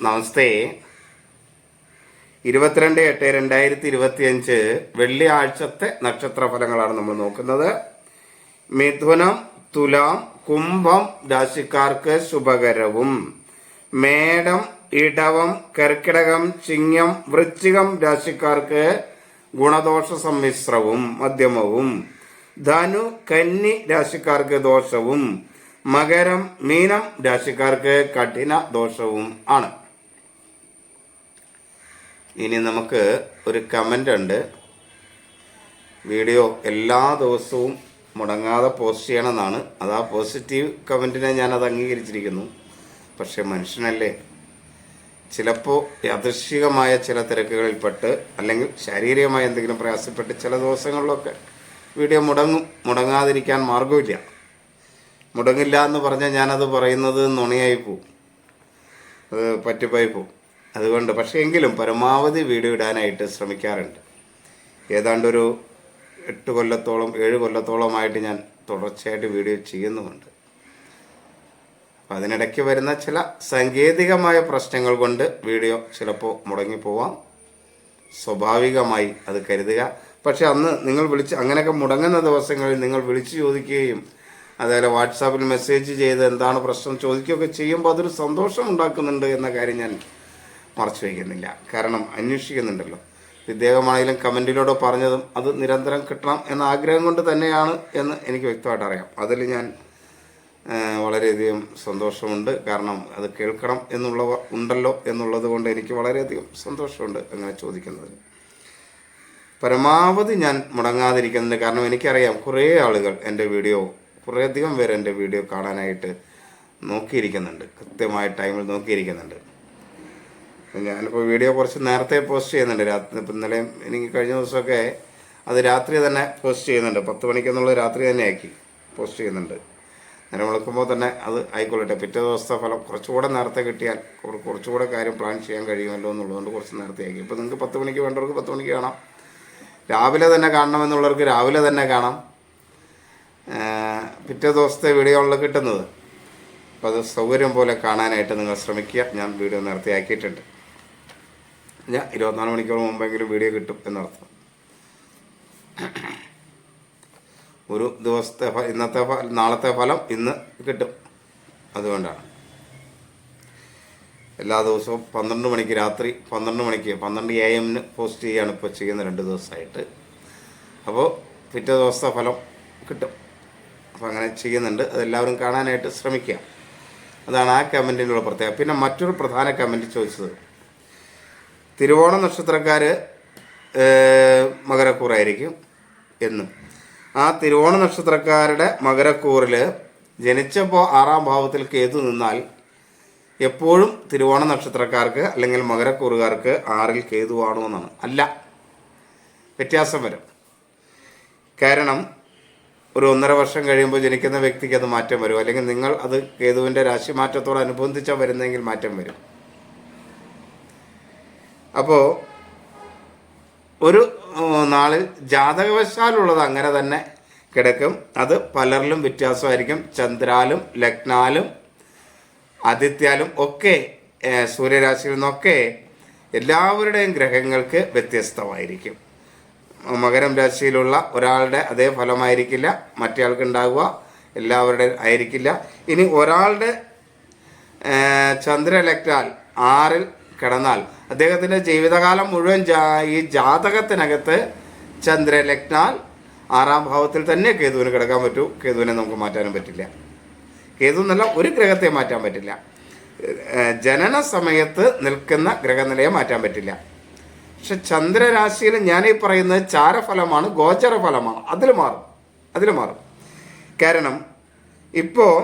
നമസ്തേ. 22/8/2025 വെള്ളിയാഴ്ചത്തെ നക്ഷത്രഫലങ്ങളാണ് നമ്മൾ നോക്കുന്നത്. മിഥുനം, തുലാം, കുംഭം രാശിക്കാർക്ക് ശുഭകരവും, മേടം, ഇടവം, കർക്കിടകം, ചിങ്ങം, വൃശ്ചികം രാശിക്കാർക്ക് ഗുണദോഷ സമ്മിശ്രവും മധ്യമവും, ധനു, കന്നി രാശിക്കാർക്ക് ദോഷവും, മകരം, മീനം രാശിക്കാർക്ക് കഠിന ദോഷവും ആണ്. ഇനി നമുക്ക് ഒരു കമൻ്റ് ഉണ്ട്. വീഡിയോ എല്ലാ ദിവസവും മുടങ്ങാതെ പോസ്റ്റ് ചെയ്യണമെന്നാണ്. അത് ആ പോസിറ്റീവ് കമൻറ്റിനെ ഞാനത് അംഗീകരിച്ചിരിക്കുന്നു. പക്ഷെ മനുഷ്യനല്ലേ, ചിലപ്പോൾ യാദൃശ്ചികമായ ചില തിരക്കുകളിൽപ്പെട്ട് അല്ലെങ്കിൽ ശാരീരികമായ എന്തെങ്കിലും പ്രയാസപ്പെട്ട് ചില ദിവസങ്ങളിലൊക്കെ വീഡിയോ മുടങ്ങാതിരിക്കാൻ മാർഗമില്ല. മുടങ്ങില്ല എന്ന് പറഞ്ഞാൽ ഞാനത് പറയുന്നത് നുണയായി പോവും, അത് പറ്റിപ്പായി പോവും. അതുകൊണ്ട് പക്ഷേ എങ്കിലും പരമാവധി വീഡിയോ ഇടാനായിട്ട് ശ്രമിക്കാറുണ്ട്. ഏതാണ്ടൊരു 8 കൊല്ലത്തോളം 7 കൊല്ലത്തോളമായിട്ട് ഞാൻ തുടർച്ചയായിട്ട് വീഡിയോ ചെയ്യുന്നുമുണ്ട്. അപ്പം അതിനിടയ്ക്ക് വരുന്ന ചില സാങ്കേതികമായ പ്രശ്നങ്ങൾ കൊണ്ട് വീഡിയോ ചിലപ്പോൾ മുടങ്ങിപ്പോവാം. സ്വാഭാവികമായി അത് കരുതുക. പക്ഷെ അന്ന് നിങ്ങൾ അങ്ങനെയൊക്കെ മുടങ്ങുന്ന ദിവസങ്ങളിൽ നിങ്ങൾ വിളിച്ചു ചോദിക്കുകയും അതേപോലെ വാട്സാപ്പിൽ മെസ്സേജ് ചെയ്ത് എന്താണ് പ്രശ്നം ചോദിക്കുകയൊക്കെ ചെയ്യുമ്പോൾ അതൊരു സന്തോഷം ഉണ്ടാക്കുന്നുണ്ട് എന്ന കാര്യം ഞാൻ മറച്ചു വയ്ക്കുന്നില്ല. കാരണം അന്വേഷിക്കുന്നുണ്ടല്ലോ. ഇദ്ദേഹമാണെങ്കിലും കമൻറ്റിലൂടെ പറഞ്ഞതും അത് നിരന്തരം കിട്ടണം എന്ന ആഗ്രഹം കൊണ്ട് തന്നെയാണ് എന്ന് എനിക്ക് വ്യക്തമായിട്ട് അറിയാം. അതിൽ ഞാൻ വളരെയധികം സന്തോഷമുണ്ട്. കാരണം അത് കേൾക്കണം ഉണ്ടല്ലോ എന്നുള്ളത് കൊണ്ട് എനിക്ക് വളരെയധികം സന്തോഷമുണ്ട് അങ്ങനെ ചോദിക്കുന്നതിന്. പരമാവധി ഞാൻ മുടങ്ങാതിരിക്കുന്നുണ്ട്. കാരണം എനിക്കറിയാം കുറേ ആളുകൾ കുറേയധികം പേര് എൻ്റെ വീഡിയോ കാണാനായിട്ട് നോക്കിയിരിക്കുന്നുണ്ട്, കൃത്യമായ ടൈമിൽ നോക്കിയിരിക്കുന്നുണ്ട്. ഞാനിപ്പോൾ വീഡിയോ കുറച്ച് നേരത്തെ പോസ്റ്റ് ചെയ്യുന്നുണ്ട്. ഇന്നലെ എനിക്ക് കഴിഞ്ഞ ദിവസമൊക്കെ അത് രാത്രി തന്നെ പോസ്റ്റ് ചെയ്യുന്നുണ്ട്. 10 മണിക്കെന്നുള്ളത് രാത്രി തന്നെ ആക്കി പോസ്റ്റ് ചെയ്യുന്നുണ്ട്. നേരം വിളിക്കുമ്പോൾ തന്നെ അത് ആയിക്കൊള്ളട്ടെ, പിറ്റേ ദിവസത്തെ ഫലം കുറച്ചുകൂടെ നേരത്തെ കിട്ടിയാൽ കുറച്ചുകൂടെ കാര്യം പ്ലാൻ ചെയ്യാൻ കഴിയുമല്ലോ എന്നുള്ളതുകൊണ്ട് കുറച്ച് നേരത്തെ ആക്കി. ഇപ്പോൾ നിങ്ങൾക്ക് 10 മണിക്ക് വേണ്ടവർക്ക് 10 മണിക്ക് കാണാം, രാവിലെ തന്നെ കാണണമെന്നുള്ളവർക്ക് രാവിലെ തന്നെ കാണാം. പിറ്റേ ദിവസത്തെ വീഡിയോ ആണല്ലോ കിട്ടുന്നത്. അപ്പോൾ അത് സൗകര്യം പോലെ കാണാനായിട്ട് നിങ്ങൾ ശ്രമിക്കുക. ഞാൻ വീഡിയോ നേരത്തെ ആക്കിയിട്ടുണ്ട്. ഞാൻ 24 മണിക്കൂർ മുമ്പെങ്കിലും വീഡിയോ കിട്ടും എന്നർത്ഥം. ഒരു ദിവസത്തെ നാളത്തെ ഫലം ഇന്ന് കിട്ടും. അതുകൊണ്ടാണ് എല്ലാ ദിവസവും 12 മണിക്ക് രാത്രി 12 AM പോസ്റ്റ് ചെയ്യുകയാണ് ഇപ്പോൾ ചെയ്യുന്ന 2 ദിവസമായിട്ട്. അപ്പോൾ പിറ്റേ ദിവസത്തെ ഫലം കിട്ടും. അപ്പോൾ അങ്ങനെ ചെയ്യുന്നുണ്ട്. അതെല്ലാവരും കാണാനായിട്ട് ശ്രമിക്കുക. അതാണ് ആ കമൻറ്റിനുള്ള പ്രത്യേകത. പിന്നെ മറ്റൊരു പ്രധാന കമൻറ്റ് ചോദിച്ചത്, തിരുവോണ നക്ഷത്രക്കാർ മകരക്കൂറായിരിക്കും എന്നും. ആ തിരുവോണ നക്ഷത്രക്കാരുടെ മകരക്കൂറിൽ ജനിച്ചപ്പോൾ 6ാം ഭാവത്തിൽ കേതു നിന്നാൽ എപ്പോഴും തിരുവോണ നക്ഷത്രക്കാർക്ക് അല്ലെങ്കിൽ മകരക്കൂറുകാർക്ക് 6ൽ കേതുവാണോ എന്നാണ്. അല്ല, വ്യത്യാസം വരും. കാരണം ഒരു 1.5 വർഷം കഴിയുമ്പോൾ ജനിക്കുന്ന വ്യക്തിക്ക് അത് മാറ്റം വരും. അല്ലെങ്കിൽ നിങ്ങൾ അത് കേതുവിൻ്റെ രാശി മാറ്റത്തോടനുബന്ധിച്ചാൽ വരുന്നെങ്കിൽ മാറ്റം വരും. അപ്പോൾ ഒരു നാളിൽ ജാതകവശാലുള്ളത് അങ്ങനെ തന്നെ കിടക്കും. അത് പലരിലും വ്യത്യാസമായിരിക്കും. ചന്ദ്രാലും ലഗ്നാലും ആദിത്യാലും ഒക്കെ സൂര്യരാശിയിൽ നിന്നൊക്കെ എല്ലാവരുടെയും ഗ്രഹങ്ങൾക്ക് വ്യത്യസ്തമായിരിക്കും. മകരം രാശിയിലുള്ള ഒരാളുടെ അതേ ഫലമായിരിക്കില്ല മറ്റേയാൾക്ക് ഉണ്ടാകുക, എല്ലാവരുടെയും ആയിരിക്കില്ല. ഇനി ഒരാളുടെ ചന്ദ്രലഗ്നാൽ 6ൽ കിടന്നാൽ അദ്ദേഹത്തിൻ്റെ ജീവിതകാലം മുഴുവൻ ഈ ജാതകത്തിനകത്ത് ചന്ദ്രലഗ്നാൽ 6ാം ഭാവത്തിൽ തന്നെ കേതുവിന് കിടക്കാൻ പറ്റൂ. കേതുവിനെ നമുക്ക് മാറ്റാനും പറ്റില്ല. കേതു എന്നല്ല, ഒരു ഗ്രഹത്തെ മാറ്റാൻ പറ്റില്ല. ജനന സമയത്ത് നിൽക്കുന്ന ഗ്രഹനിലയെ മാറ്റാൻ പറ്റില്ല. പക്ഷെ ചന്ദ്രരാശിയിൽ ഞാനീ പറയുന്നത് ചാരഫലമാണ്, ഗോചരഫലമാണ്. അതിൽ മാറും. കാരണം ഇപ്പോൾ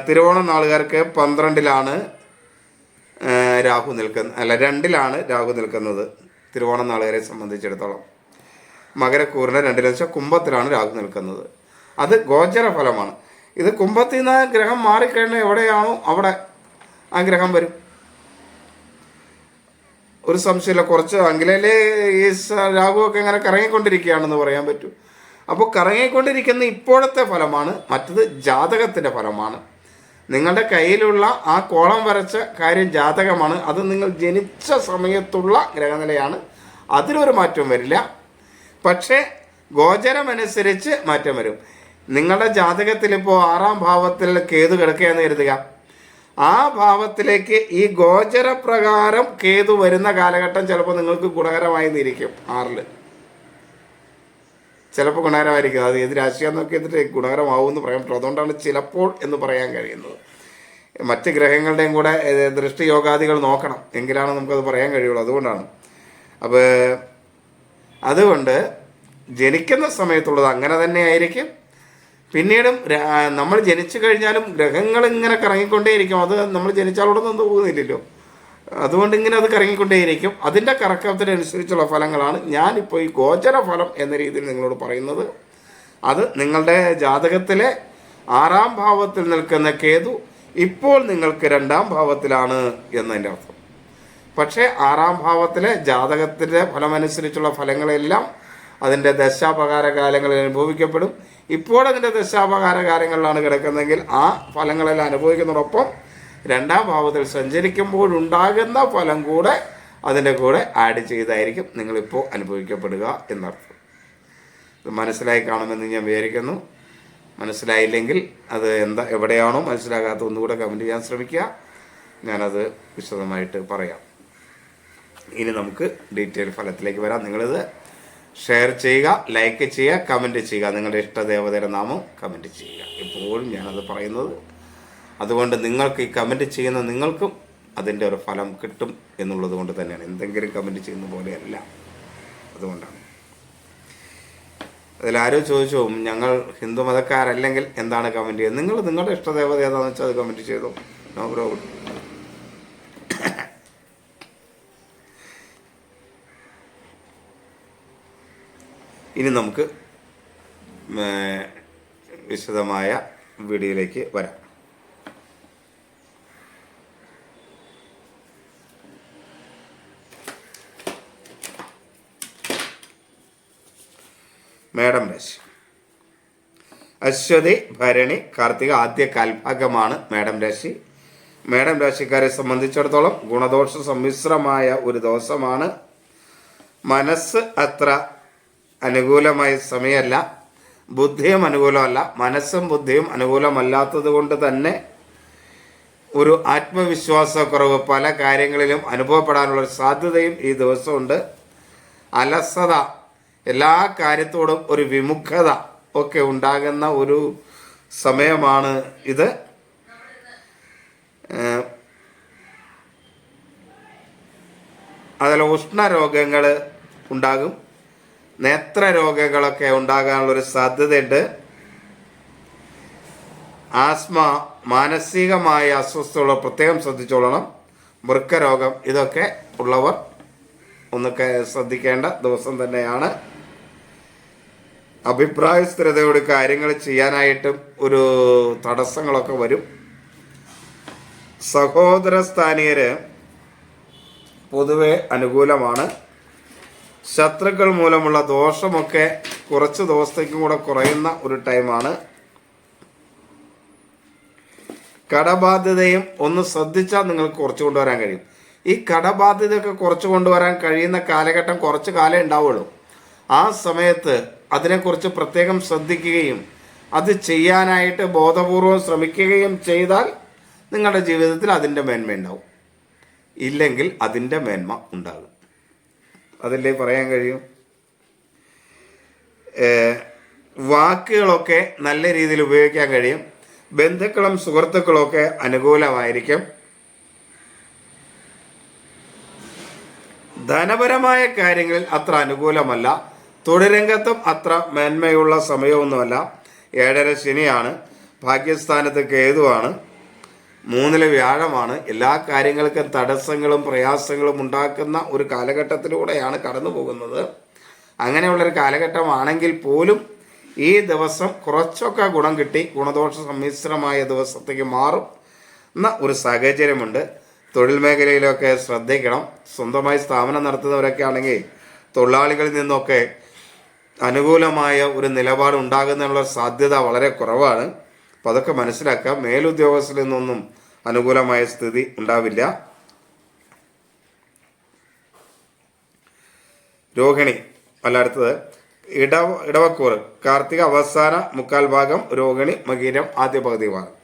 തിരുവോണ നാളുകാർക്ക് 12ലാണ് രാഹു നിൽക്കുന്നത്, അല്ല 2ലാണ് രാഹു നിൽക്കുന്നത് തിരുവോണ നാളുകാരെ സംബന്ധിച്ചിടത്തോളം. മകരക്കൂറിൻ്റെ 2ൽ വെച്ചാൽ കുംഭത്തിലാണ് രാഹു നിൽക്കുന്നത്. അത് ഗോചര ഫലമാണ്. ഇത് കുംഭത്തിൽ നിന്ന് ഗ്രഹം മാറിക്കഴിഞ്ഞാൽ എവിടെയാണോ അവിടെ ആ ഗ്രഹം വരും. ഒരു സംശയമില്ല. കുറച്ച് അങ്കിലയിലെ ഈ രാഹുവൊക്കെ ഇങ്ങനെ കറങ്ങിക്കൊണ്ടിരിക്കുകയാണെന്ന് പറയാൻ പറ്റൂ. അപ്പോൾ കറങ്ങിക്കൊണ്ടിരിക്കുന്ന ഇപ്പോഴത്തെ ഫലമാണ്, മറ്റത് ജാതകത്തിൻ്റെ ഫലമാണ്. നിങ്ങളുടെ കയ്യിലുള്ള ആ കോളം വരച്ച കാര്യം ജാതകമാണ്. അത് നിങ്ങൾ ജനിച്ച സമയത്തുള്ള ഗ്രഹനിലയാണ്. അതിനൊരു മാറ്റവും വരില്ല. പക്ഷേ ഗോചരമനുസരിച്ച് മാറ്റം വരും. നിങ്ങളുടെ ജാതകത്തിൽ ഇപ്പോൾ 6-ാം ഭാവത്തിൽ കേതു കിടക്കുകയെന്ന് കരുതുക. ആ ഭാവത്തിലേക്ക് ഈ ഗോചരപ്രകാരം കേതു വരുന്ന കാലഘട്ടം ചിലപ്പോൾ നിങ്ങൾക്ക് ഗുണകരമായി നിരിക്കും. 6-ൽ ചിലപ്പോൾ ഗുണകരമായിരിക്കും. അത് ഏത് രാശിയാന്ന് നോക്കിയിട്ട് ഗുണകരമാവുമെന്ന് പറയാൻ പറ്റും. അതുകൊണ്ടാണ് ചിലപ്പോൾ എന്ന് പറയാൻ കഴിയുന്നത്. മറ്റ് ഗ്രഹങ്ങളുടെയും കൂടെ ദൃഷ്ടിയോഗാദികൾ നോക്കണം, എങ്കിലാണ് നമുക്കത് പറയാൻ കഴിയുള്ളൂ. അതുകൊണ്ടാണ്. അതുകൊണ്ട് ജനിക്കുന്ന സമയത്തുള്ളത് അങ്ങനെ തന്നെ ആയിരിക്കും. പിന്നീടും നമ്മൾ ജനിച്ചു കഴിഞ്ഞാലും ഗ്രഹങ്ങൾ ഇങ്ങനെ കറങ്ങിക്കൊണ്ടേയിരിക്കും. അത് നമ്മൾ ജനിച്ചാലോടെ നിന്ന് പോകുന്നില്ലല്ലോ. അതുകൊണ്ട് ഇങ്ങനെ അത് കറങ്ങിക്കൊണ്ടേയിരിക്കും. അതിൻ്റെ കറക്കത്തിനനുസരിച്ചുള്ള ഫലങ്ങളാണ് ഞാനിപ്പോൾ ഈ ഗോചര ഫലം എന്ന രീതിയിൽ നിങ്ങളോട് പറയുന്നത്. അത് നിങ്ങളുടെ ജാതകത്തിലെ 6-ാം ഭാവത്തിൽ നിൽക്കുന്ന കേതു ഇപ്പോൾ നിങ്ങൾക്ക് 2-ാം ഭാവത്തിലാണ് എന്നതിൻ്റെ അർത്ഥം. പക്ഷേ 6-ാം ഭാവത്തിലെ ജാതകത്തിൻ്റെ ഫലമനുസരിച്ചുള്ള ഫലങ്ങളെല്ലാം അതിൻ്റെ ദശാപകാര കാലങ്ങളിൽ അനുഭവിക്കപ്പെടും. ഇപ്പോൾ അതിൻ്റെ ദശാപകാര കാലങ്ങളിലാണ് കിടക്കുന്നതെങ്കിൽ ആ ഫലങ്ങളെല്ലാം അനുഭവിക്കുന്നതോടൊപ്പം 2-ാം ഭാവത്തിൽ സഞ്ചരിക്കുമ്പോഴുണ്ടാകുന്ന ഫലം കൂടെ അതിൻ്റെ കൂടെ ആഡ് ചെയ്തായിരിക്കും നിങ്ങളിപ്പോൾ അനുഭവിക്കപ്പെടുക എന്നർത്ഥം. ഇത് മനസ്സിലായി കാണുമെന്ന് ഞാൻ വിചാരിക്കുന്നു. മനസ്സിലായില്ലെങ്കിൽ അത് എവിടെയാണോ മനസ്സിലാകാത്ത ഒന്നുകൂടെ കമൻറ്റ് ചെയ്യാൻ ശ്രമിക്കുക. ഞാനത് വിശദമായിട്ട് പറയാം. ഇനി നമുക്ക് ഡീറ്റെയിൽ ഫലത്തിലേക്ക് വരാം. നിങ്ങളിത് ഷെയർ ചെയ്യുക, ലൈക്ക് ചെയ്യുക, കമൻറ്റ് ചെയ്യുക. നിങ്ങളുടെ ഇഷ്ടദേവതയുടെ നാമം കമൻറ്റ് ചെയ്യുക. എപ്പോഴും ഞാനത് പറയുന്നത് അതുകൊണ്ട് നിങ്ങൾക്ക് ഈ കമൻറ്റ് ചെയ്യുന്ന നിങ്ങൾക്കും അതിൻ്റെ ഒരു ഫലം കിട്ടും എന്നുള്ളത് കൊണ്ട് തന്നെയാണ്. എന്തെങ്കിലും കമൻറ്റ് ചെയ്യുന്ന പോലെയല്ല, അതുകൊണ്ടാണ്. അതിലാരോ ചോദിച്ചു, ഞങ്ങൾ ഹിന്ദു മതക്കാരല്ലെങ്കിൽ എന്താണ് കമൻറ്റ് ചെയ്യുന്നത്? നിങ്ങൾ നിങ്ങളുടെ ഇഷ്ടദേവത ഏതാണെന്ന് വെച്ചാൽ അത് കമൻറ്റ് ചെയ്തോ, നോ പ്രോബ്ലം. ഇനി നമുക്ക് വിശദമായ വീഡിയോയിലേക്ക് വരാം. മേടം രാശി. അശ്വതി, ഭരണി, കാർത്തിക ആദ്യ കാൽഭാഗമാണ് മേടം രാശി. മേടം രാശിക്കാരെ സംബന്ധിച്ചിടത്തോളം ഗുണദോഷ സമ്മിശ്രമായ ഒരു ദിവസമാണ്. മനസ്സ് അത്ര അനുകൂലമായ സമയമല്ല, ബുദ്ധിയും അനുകൂലമല്ല. മനസ്സും ബുദ്ധിയും അനുകൂലമല്ലാത്തത് കൊണ്ട് തന്നെ ഒരു ആത്മവിശ്വാസക്കുറവ് പല കാര്യങ്ങളിലും അനുഭവപ്പെടാനുള്ളൊരു സാധ്യതയും ഈ ദിവസമുണ്ട്. അലസത, എല്ലാ കാര്യത്തോടും ഒരു വിമുഖത ഒക്കെ ഉണ്ടാകുന്ന ഒരു സമയമാണ് ഇത്. അതിൽ ഉഷ്ണരോഗങ്ങൾ ഉണ്ടാകും, നേത്രരോഗങ്ങളൊക്കെ ഉണ്ടാകാനുള്ളൊരു സാധ്യതയുണ്ട്. ആസ്മ, മാനസികമായ അസ്വസ്ഥതകൾ പ്രത്യേകം ശ്രദ്ധിച്ചോളണം. വൃക്കരോഗം, ഇതൊക്കെ ഉള്ളവർ ഒന്നൊക്കെ ശ്രദ്ധിക്കേണ്ട ദിവസം തന്നെയാണ്. അഭിപ്രായ സ്ഥിരതയോട് കാര്യങ്ങൾ ചെയ്യാനായിട്ടും ഒരു തടസ്സങ്ങളൊക്കെ വരും. സഹോദര സ്ഥാനീയര് പൊതുവെ അനുകൂലമാണ്. ശത്രുക്കൾ മൂലമുള്ള ദോഷമൊക്കെ കുറച്ച് ദിവസത്തേക്കും കൂടെ കുറയുന്ന ഒരു ടൈമാണ്. കടബാധ്യതയും ഒന്ന് ശ്രദ്ധിച്ചാൽ നിങ്ങൾക്ക് കുറച്ച് കൊണ്ടുവരാൻ കഴിയും. ഈ കടബാധ്യതയൊക്കെ കുറച്ച് കൊണ്ടുവരാൻ കഴിയുന്ന കാലഘട്ടം കുറച്ച് കാലം ഉണ്ടാവുള്ളൂ. ആ സമയത്ത് അതിനെക്കുറിച്ച് പ്രത്യേകം ശ്രദ്ധിക്കുകയും അത് ചെയ്യാനായിട്ട് ബോധപൂർവം ശ്രമിക്കുകയും ചെയ്താൽ നിങ്ങളുടെ ജീവിതത്തിൽ അതിൻ്റെ മേന്മ ഉണ്ടാവും. ഇല്ലെങ്കിൽ അതിൻ്റെ മേന്മ ഉണ്ടാകും. അതല്ലേ പറയാൻ കഴിയും. വാക്കുകളൊക്കെ നല്ല രീതിയിൽ ഉപയോഗിക്കാൻ കഴിയും. ബന്ധുക്കളും സുഹൃത്തുക്കളും ഒക്കെ അനുകൂലമായിരിക്കും. ധനപരമായ കാര്യങ്ങളിൽ അത്ര അനുകൂലമല്ല. തൊഴിൽരംഗത്തും അത്ര മേന്മയുള്ള സമയമൊന്നുമല്ല. 7.5 ശനിയാണ്. ഭാഗ്യസ്ഥാനത്ത് കേതുവാണ്. 3 വ്യാഴമാണ്. എല്ലാ കാര്യങ്ങൾക്കും തടസ്സങ്ങളും പ്രയാസങ്ങളും ഉണ്ടാക്കുന്ന ഒരു കാലഘട്ടത്തിലൂടെയാണ് കടന്നു പോകുന്നത്. അങ്ങനെയുള്ളൊരു കാലഘട്ടമാണെങ്കിൽ പോലും ഈ ദിവസം കുറച്ചൊക്കെ ഗുണം കിട്ടി ഗുണദോഷ സമ്മിശ്രമായ ദിവസത്തേക്ക് മാറും എന്ന ഒരു സാഹചര്യമുണ്ട്. തൊഴിൽ മേഖലയിലൊക്കെ ശ്രദ്ധിക്കണം. സ്വന്തമായി സ്ഥാപനം നടത്തുന്നവരൊക്കെ ആണെങ്കിൽ തൊഴിലാളികളിൽ നിന്നൊക്കെ അനുകൂലമായ ഒരു നിലപാട് ഉണ്ടാകുന്നതിനുള്ള സാധ്യത വളരെ കുറവാണ്. അപ്പോൾ അതൊക്കെ മനസ്സിലാക്കുക. മേലുദ്യോഗസ്ഥരിൽ നിന്നൊന്നും അനുകൂലമായ സ്ഥിതി ഉണ്ടാവില്ല. രോഹിണി അടുത്തത് ഇടവക്കൂറ്. കാർത്തിക അവസാന മുക്കാൽ ഭാഗം, രോഹിണി മകീരം ആദ്യ പകുതി ഭാഗം.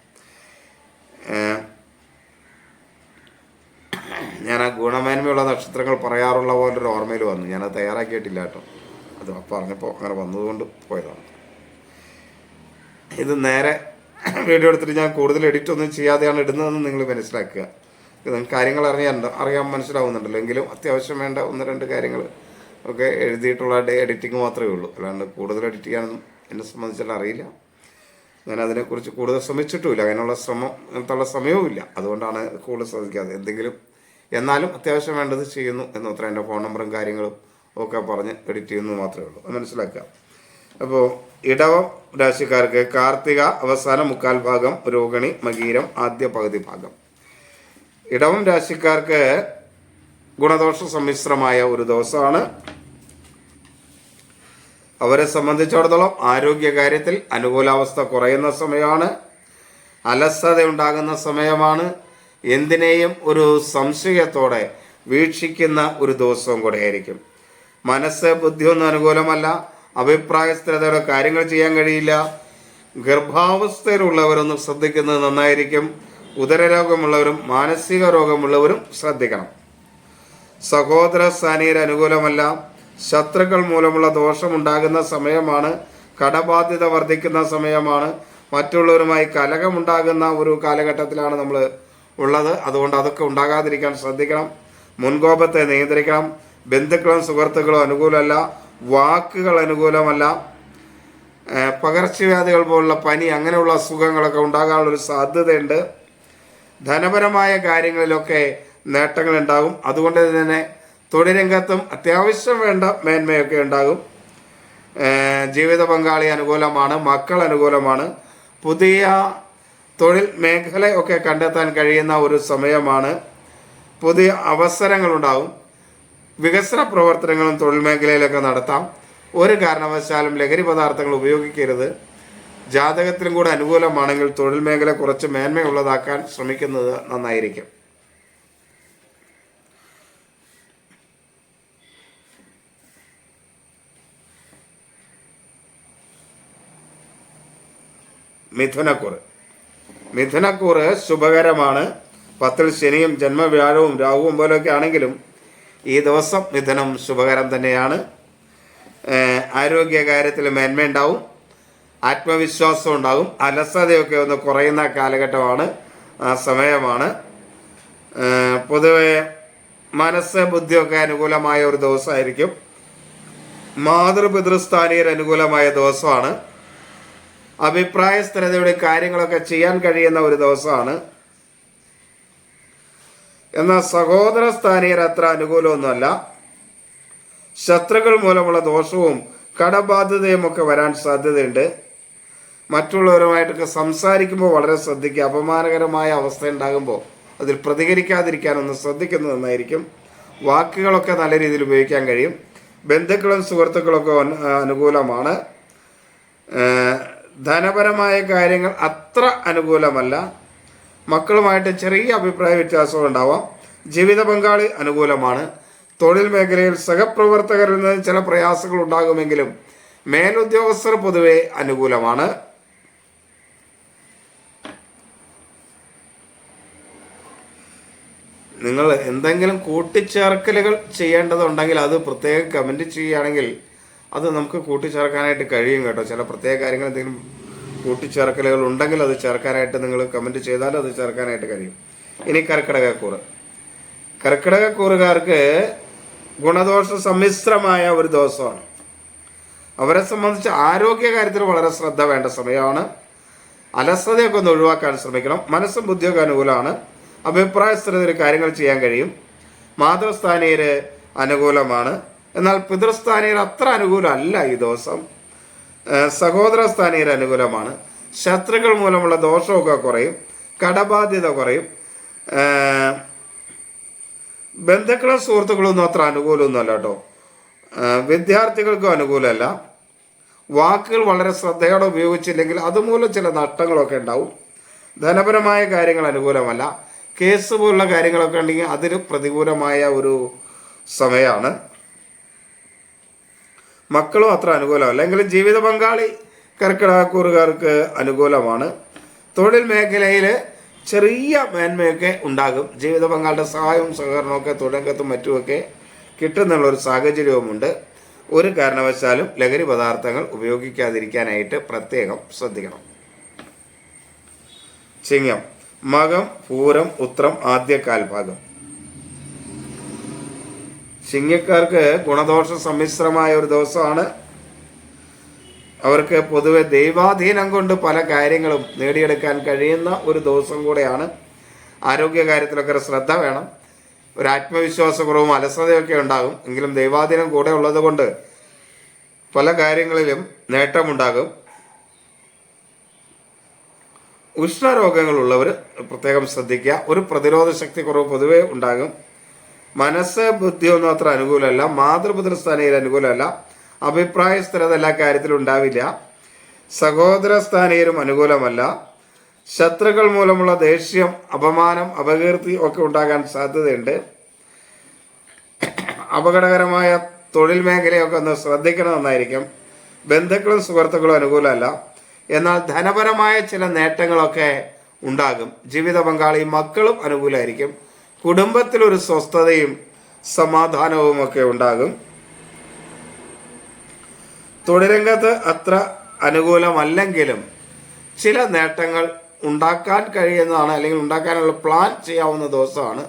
ഞാൻ ആ ഗുണമേന്മയുള്ള നക്ഷത്രങ്ങൾ പറയാറുള്ള പോലൊരു ഓർമ്മയിൽ വന്നു. ഞാനത് തയ്യാറാക്കിയിട്ടില്ല കേട്ടോ. അത് പറഞ്ഞപ്പോൾ അങ്ങനെ വന്നതുകൊണ്ട് പോയതാണ്. ഇത് നേരെ വീഡിയോ എടുത്തിട്ട് ഞാൻ കൂടുതൽ എഡിറ്റ് ഒന്നും ചെയ്യാതെയാണ് ഇടുന്നതെന്ന് നിങ്ങൾ മനസ്സിലാക്കുക. നിങ്ങൾക്ക് കാര്യങ്ങൾ അറിയാൻ മനസ്സിലാവുന്നുണ്ടല്ലോ. എങ്കിലും അത്യാവശ്യം വേണ്ട 1-2 കാര്യങ്ങൾ ഒക്കെ എഴുതിയിട്ടുള്ള എഡിറ്റിംഗ് മാത്രമേ ഉള്ളൂ. അല്ലാണ്ട് കൂടുതൽ എഡിറ്റ് ചെയ്യാനൊന്നും എന്നെ സംബന്ധിച്ചിട്ട് അറിയില്ല. ഞാൻ അതിനെക്കുറിച്ച് കൂടുതൽ ശ്രമിച്ചിട്ടുമില്ല. അതിനുള്ള സമയവും ഇല്ല. അതുകൊണ്ടാണ് കൂടുതൽ ശ്രദ്ധിക്കാതെ എന്തെങ്കിലും. എന്നാലും അത്യാവശ്യം വേണ്ടത് ചെയ്യുന്നു എന്നത്ര. എൻ്റെ ഫോൺ നമ്പറും കാര്യങ്ങളും ഒക്കെ പറഞ്ഞ് എഡിറ്റ് ചെയ്യുന്നു മാത്രമേ ഉള്ളൂ. അത് മനസ്സിലാക്കുക. അപ്പോൾ ഇടവം രാശിക്കാർക്ക് കാർത്തിക അവസാന മുക്കാൽ ഭാഗം, രോഹിണി മകീരം ആദ്യ പകുതി ഭാഗം. ഇടവം രാശിക്കാർക്ക് ഗുണദോഷ സമ്മിശ്രമായ ഒരു ദിവസമാണ്. അവരെ സംബന്ധിച്ചിടത്തോളം ആരോഗ്യകാര്യത്തിൽ അനുകൂലാവസ്ഥ കുറയുന്ന സമയമാണ്. അലസത ഉണ്ടാകുന്ന സമയമാണ്. എന്തിനേയും ഒരു സംശയത്തോടെ വീക്ഷിക്കുന്ന ഒരു ദിവസവും കൂടെ ആയിരിക്കും. മനസ്സ് ബുദ്ധിയൊന്നും അനുകൂലമല്ല. അഭിപ്രായ സ്ഥിരതയുടെ കാര്യങ്ങൾ ചെയ്യാൻ കഴിയില്ല. ഗർഭാവസ്ഥയിലുള്ളവരൊന്നും ശ്രദ്ധിക്കുന്നത് നന്നായിരിക്കും. ഉദരരോഗമുള്ളവരും മാനസിക രോഗമുള്ളവരും ശ്രദ്ധിക്കണം. സഹോദര സ്ഥാനീയർ അനുകൂലമല്ല. ശത്രുക്കൾ മൂലമുള്ള ദോഷമുണ്ടാകുന്ന സമയമാണ്. കടബാധ്യത വർദ്ധിക്കുന്ന സമയമാണ്. മറ്റുള്ളവരുമായി കലഹമുണ്ടാകുന്ന ഒരു കാലഘട്ടത്തിലാണ് നമ്മൾ ഉള്ളത്. അതുകൊണ്ട് അതൊക്കെ ഉണ്ടാകാതിരിക്കാൻ ശ്രദ്ധിക്കണം. മുൻകോപത്തെ നിയന്ത്രിക്കണം. ബന്ധുക്കളും സുഹൃത്തുക്കളും അനുകൂലമല്ല. വാക്കുകൾ അനുകൂലമല്ല. പകർച്ചവ്യാധികൾ പോലുള്ള പനി, അങ്ങനെയുള്ള അസുഖങ്ങളൊക്കെ ഉണ്ടാകാനുള്ളൊരു സാധ്യതയുണ്ട്. ധനപരമായ കാര്യങ്ങളിലൊക്കെ നേട്ടങ്ങൾ ഉണ്ടാകും. അതുകൊണ്ട് തന്നെ തൊഴിൽ രംഗത്തും അത്യാവശ്യം വേണ്ട മേന്മയൊക്കെ ഉണ്ടാകും. ജീവിത പങ്കാളി അനുകൂലമാണ്. മക്കൾ അനുകൂലമാണ്. പുതിയ തൊഴിൽ മേഖലയൊക്കെ കണ്ടെത്താൻ കഴിയുന്ന ഒരു സമയമാണ്. പുതിയ അവസരങ്ങളുണ്ടാകും. വികസന പ്രവർത്തനങ്ങളും തൊഴിൽ മേഖലയിലൊക്കെ നടത്താം. ഒരു കാരണവശാലും ലഹരി പദാർത്ഥങ്ങൾ ഉപയോഗിക്കരുത്. ജാതകത്തിലും കൂടെ അനുകൂലമാണെങ്കിൽ തൊഴിൽ മേഖല കുറച്ച് മേന്മയുള്ളതാക്കാൻ ശ്രമിക്കുന്നത് നന്നായിരിക്കും. മിഥുനക്കൂറ് ശുഭകരമാണ്. 10ൽ ശനിയും ജന്മവ്യാഴവും രാഹുവും പോലെയൊക്കെ ആണെങ്കിലും ഈ ദിവസം മിഥുനം ശുഭകരം തന്നെയാണ്. ആരോഗ്യകാര്യത്തിൽ മേന്മയുണ്ടാവും. ആത്മവിശ്വാസം ഉണ്ടാകും. അലസതയൊക്കെ ഒന്ന് കുറയുന്ന കാലഘട്ടമാണ്, ആ സമയമാണ്. പൊതുവെ മനസ്സ് ബുദ്ധിയൊക്കെ അനുകൂലമായ ഒരു ദിവസമായിരിക്കും. മാതൃപിതൃസ്ഥാനീയർ അനുകൂലമായ ദിവസമാണ്. അഭിപ്രായ സ്ഥിരതയുടെ കാര്യങ്ങളൊക്കെ ചെയ്യാൻ കഴിയുന്ന ഒരു ദിവസമാണ്. എന്നാൽ സഹോദര സ്ഥാനീയർ അത്ര അനുകൂലമൊന്നുമല്ല. ശത്രുക്കൾ മൂലമുള്ള ദോഷവും കടബാധ്യതയും ഒക്കെ വരാൻ സാധ്യതയുണ്ട്. മറ്റുള്ളവരുമായിട്ടൊക്കെ സംസാരിക്കുമ്പോൾ വളരെ ശ്രദ്ധിക്കുക. അപമാനകരമായ അവസ്ഥ ഉണ്ടാകുമ്പോൾ അതിൽ പ്രതികരിക്കാതിരിക്കാനൊന്ന് ശ്രദ്ധിക്കുന്നത് നന്നായിരിക്കും. വാക്കുകളൊക്കെ നല്ല രീതിയിൽ ഉപയോഗിക്കാൻ കഴിയും. ബന്ധുക്കളും സുഹൃത്തുക്കളൊക്കെ അനുകൂലമാണ്. ധനപരമായ കാര്യങ്ങൾ അത്ര അനുകൂലമല്ല. മക്കളുമായിട്ട് ചെറിയ അഭിപ്രായ വ്യത്യാസം ഉണ്ടാവാം. ജീവിത പങ്കാളി അനുകൂലമാണ്. തൊഴിൽ മേഖലയിൽ സഹപ്രവർത്തകരിൽ നിന്ന് ചില പ്രയാസങ്ങൾ ഉണ്ടാകുമെങ്കിലും മേലുദ്യോഗസ്ഥർ പൊതുവെ അനുകൂലമാണ്. നിങ്ങൾ എന്തെങ്കിലും കൂട്ടിച്ചേർക്കലുകൾ ചെയ്യേണ്ടതുണ്ടെങ്കിൽ അത് പ്രത്യേകം കമൻറ്റ് ചെയ്യുകയാണെങ്കിൽ അത് നമുക്ക് കൂട്ടിച്ചേർക്കാനായിട്ട് കഴിയും കേട്ടോ. ചില പ്രത്യേക കാര്യങ്ങൾ എന്തെങ്കിലും കൂട്ടിച്ചേർക്കലുകൾ ഉണ്ടെങ്കിൽ അത് ചേർക്കാനായിട്ട് നിങ്ങൾ കമൻറ്റ് ചെയ്താൽ അത് ചേർക്കാനായിട്ട് കഴിയും. ഇനി കർക്കിടകക്കൂറുകാർക്ക് ഗുണദോഷ സമ്മിശ്രമായ ഒരു ദിവസമാണ്. അവരെ സംബന്ധിച്ച് ആരോഗ്യകാര്യത്തിൽ വളരെ ശ്രദ്ധ വേണ്ട സമയമാണ്. അലസതയൊക്കെ ഒന്ന് ഒഴിവാക്കാൻ ശ്രമിക്കണം. മനസ്സും ബുദ്ധിയൊക്കെ അനുകൂലമാണ്. അഭിപ്രായ സ്ഥിരതയിൽ കാര്യങ്ങൾ ചെയ്യാൻ കഴിയും. മാതൃസ്ഥാനീയർ അനുകൂലമാണ്. എന്നാൽ പിതൃസ്ഥാനീയർ അത്ര അനുകൂലമല്ല ഈ ദിവസം. സഹോദര സ്ഥാനീയർ അനുകൂലമാണ്. ശത്രുക്കൾ മൂലമുള്ള ദോഷമൊക്കെ കുറയും. കടബാധ്യത കുറയും. ബന്ധുക്കളും സുഹൃത്തുക്കളൊന്നും അത്ര അനുകൂലമൊന്നുമല്ല കേട്ടോ. വിദ്യാർത്ഥികൾക്കും അനുകൂലമല്ല. വാക്കുകൾ വളരെ ശ്രദ്ധയോടെ ഉപയോഗിച്ചില്ലെങ്കിൽ അതുമൂലം ചില നഷ്ടങ്ങളൊക്കെ ഉണ്ടാവും. ധനപരമായ കാര്യങ്ങൾ അനുകൂലമല്ല. കേസ് പോലുള്ള കാര്യങ്ങളൊക്കെ ഉണ്ടെങ്കിൽ അതിന് പ്രതികൂലമായ ഒരു സമയമാണ്. മക്കളും അത്ര അനുകൂലമല്ല. എങ്കിലും ജീവിത പങ്കാളി കർക്കിടകക്കൂറുകാർക്ക് അനുകൂലമാണ്. തൊഴിൽ മേഖലയിൽ ചെറിയ മേന്മയൊക്കെ ഉണ്ടാകും. ജീവിത പങ്കാളിയുടെ സഹായവും സഹകരണമൊക്കെ തുടക്കത്തും മറ്റുമൊക്കെ കിട്ടുന്നുള്ളൊരു സാഹചര്യവുമുണ്ട്. ഒരു കാരണവശാലും ലഹരി പദാർത്ഥങ്ങൾ ഉപയോഗിക്കാതിരിക്കാനായിട്ട് പ്രത്യേകം ശ്രദ്ധിക്കണം. ചിങ്ങം, മകം, പൂരം, ഉത്രം ആദ്യ കാൽഭാഗം. ചിങ്ങക്കാർക്ക് ഗുണദോഷ സമ്മിശ്രമായ ഒരു ദിവസമാണ്. അവർക്ക് പൊതുവെ ദൈവാധീനം കൊണ്ട് പല കാര്യങ്ങളും നേടിയെടുക്കാൻ കഴിയുന്ന ഒരു ദിവസം കൂടെയാണ്. ആരോഗ്യകാര്യത്തിലൊക്കെ ശ്രദ്ധ വേണം. ഒരു ആത്മവിശ്വാസക്കുറവും അലസതയൊക്കെ ഉണ്ടാകും. എങ്കിലും ദൈവാധീനം കൂടെ ഉള്ളത് കൊണ്ട് പല കാര്യങ്ങളിലും നേട്ടമുണ്ടാകും. ഉഷ്ണരോഗങ്ങളുള്ളവർ പ്രത്യേകം ശ്രദ്ധിക്കുക. ഒരു പ്രതിരോധ ശക്തി കുറവ് പൊതുവെ ഉണ്ടാകും. മനസ്സ് ബുദ്ധിയൊന്നും അത്ര അനുകൂലമല്ല. മാതൃപിതൃസ്ഥാനീയർ അനുകൂലമല്ല. അഭിപ്രായ സ്ഥിരത എല്ലാ കാര്യത്തിലും ഉണ്ടാവില്ല. സഹോദര സ്ഥാനീയരും അനുകൂലമല്ല. ശത്രുക്കൾ മൂലമുള്ള ദേഷ്യം, അപമാനം, അപകീർത്തി ഒക്കെ ഉണ്ടാകാൻ സാധ്യതയുണ്ട്. അപകടകരമായ തൊഴിൽ മേഖലയൊക്കെ ഒന്ന് ശ്രദ്ധിക്കണമെന്നായിരിക്കും. ബന്ധുക്കളും സുഹൃത്തുക്കളും അനുകൂലമല്ല. എന്നാൽ ധനപരമായ ചില നേട്ടങ്ങളൊക്കെ ഉണ്ടാകും. ജീവിത പങ്കാളിയും മക്കളും അനുകൂലമായിരിക്കും. കുടുംബത്തിലൊരു സ്വസ്ഥതയും സമാധാനവും ഒക്കെ ഉണ്ടാകും. തൊഴിൽരംഗത്ത് അത്ര അനുകൂലമല്ലെങ്കിലും ചില നേട്ടങ്ങൾ ഉണ്ടാക്കാൻ കഴിയുന്നതാണ്, അല്ലെങ്കിൽ ഉണ്ടാക്കാനുള്ള പ്ലാൻ ചെയ്യാവുന്ന ദിവസമാണ്.